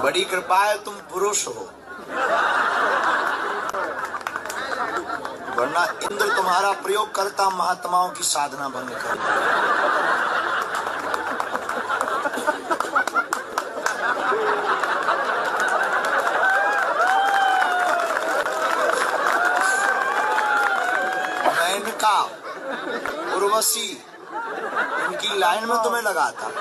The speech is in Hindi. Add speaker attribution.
Speaker 1: बड़ी कृपा है तुम पुरुष हो, वरना इंद्र तुम्हारा प्रयोग करता महात्माओं की साधना भंग कर। मेनका, उर्वशी, इनकी लाइन में तुम्हें लगाता।